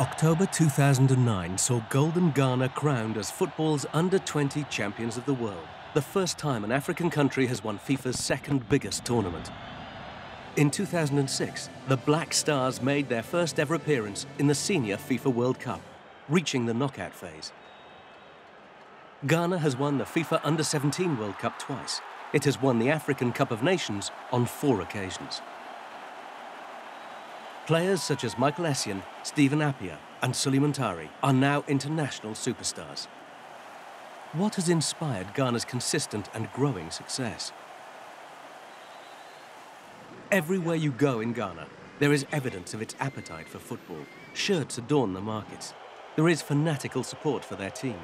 October 2009 saw Golden Ghana crowned as football's under-20 champions of the world, the first time an African country has won FIFA's second biggest tournament. In 2006, the Black Stars made their first ever appearance in the senior FIFA World Cup, reaching the knockout phase. Ghana has won the FIFA Under-17 World Cup twice. It has won the African Cup of Nations on 4 occasions. Players such as Michael Essien, Stephen Appiah and Suleiman Tari are now international superstars. What has inspired Ghana's consistent and growing success? Everywhere you go in Ghana, there is evidence of its appetite for football. Shirts adorn the markets. There is fanatical support for their team.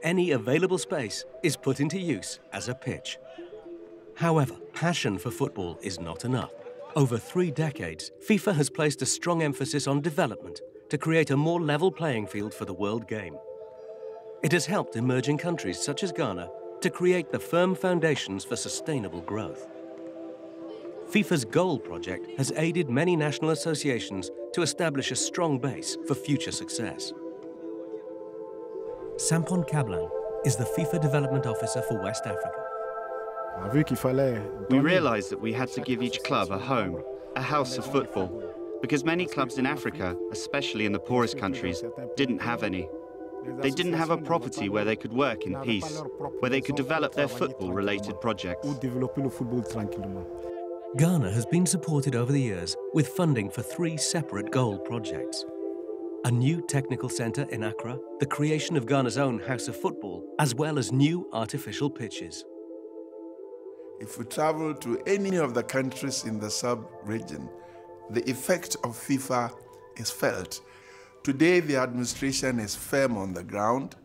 Any available space is put into use as a pitch. However, passion for football is not enough. Over 3 decades, FIFA has placed a strong emphasis on development to create a more level playing field for the world game. It has helped emerging countries such as Ghana to create the firm foundations for sustainable growth. FIFA's Goal project has aided many national associations to establish a strong base for future success. Sampon Kablan is the FIFA Development Officer for West Africa. We realised that we had to give each club a home, a house of football, because many clubs in Africa, especially in the poorest countries, didn't have any. They didn't have a property where they could work in peace, where they could develop their football-related projects. Ghana has been supported over the years with funding for 3 separate goal projects. A new technical centre in Accra, the creation of Ghana's own House of Football, as well as new artificial pitches. If we travel to any of the countries in the sub-region, the effect of FIFA is felt. Today, the administration is firm on the ground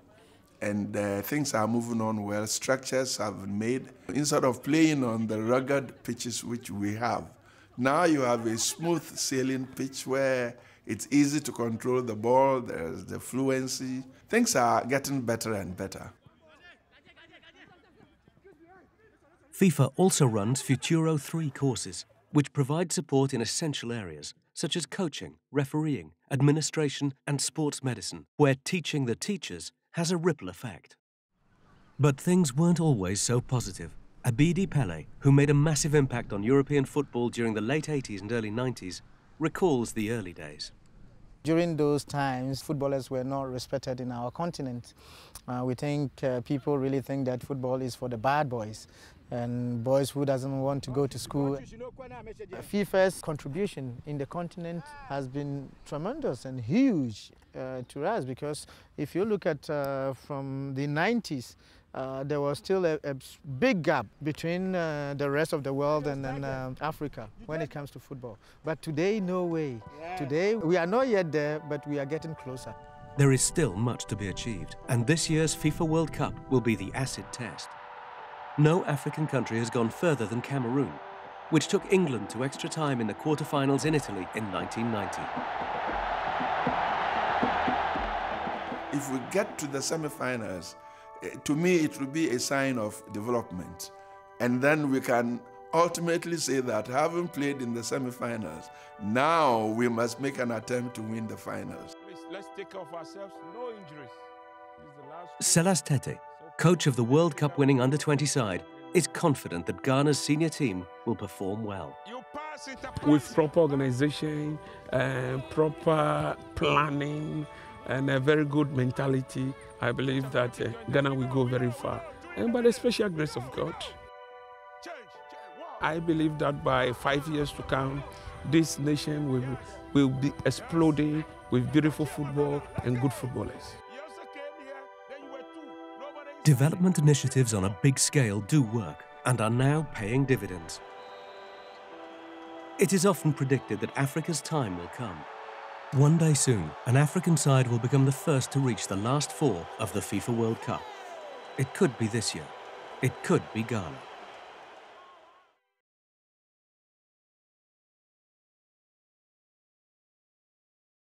and things are moving on well. Structures have been made. Instead of playing on the rugged pitches which we have, now you have a smooth sailing pitch where it's easy to control the ball, there's the fluency. Things are getting better and better. FIFA also runs Futuro 3 courses, which provide support in essential areas, such as coaching, refereeing, administration and sports medicine, where teaching the teachers has a ripple effect. But things weren't always so positive. Abidi Pele, who made a massive impact on European football during the late 80s and early 90s, recalls the early days. During those times, footballers were not respected in our continent. We think people really think that football is for the bad boys and boys who doesn't want to go to school. FIFA's contribution in the continent has been tremendous and huge to us, because if you look at from the 90s, there was still a big gap between the rest of the world and Africa when it comes to football. But today, no way. Today, we are not yet there, but we are getting closer. There is still much to be achieved, and this year's FIFA World Cup will be the acid test. No African country has gone further than Cameroon, which took England to extra time in the quarter-finals in Italy in 1990. If we get to the semi-finals, to me, it will be a sign of development. And then we can ultimately say that having played in the semi-finals, now we must make an attempt to win the finals. Let's take care of ourselves, no injuries. Selas Tete, coach of the World Cup winning under-20 side, is confident that Ghana's senior team will perform well. With proper organization, proper planning, and a very good mentality, I believe that Ghana will go very far. And by the special grace of God, I believe that by 5 years to come, this nation will be exploding with beautiful football and good footballers. Development initiatives on a big scale do work and are now paying dividends. It is often predicted that Africa's time will come. One day soon, an African side will become the first to reach the last 4 of the FIFA World Cup. It could be this year. It could be Ghana.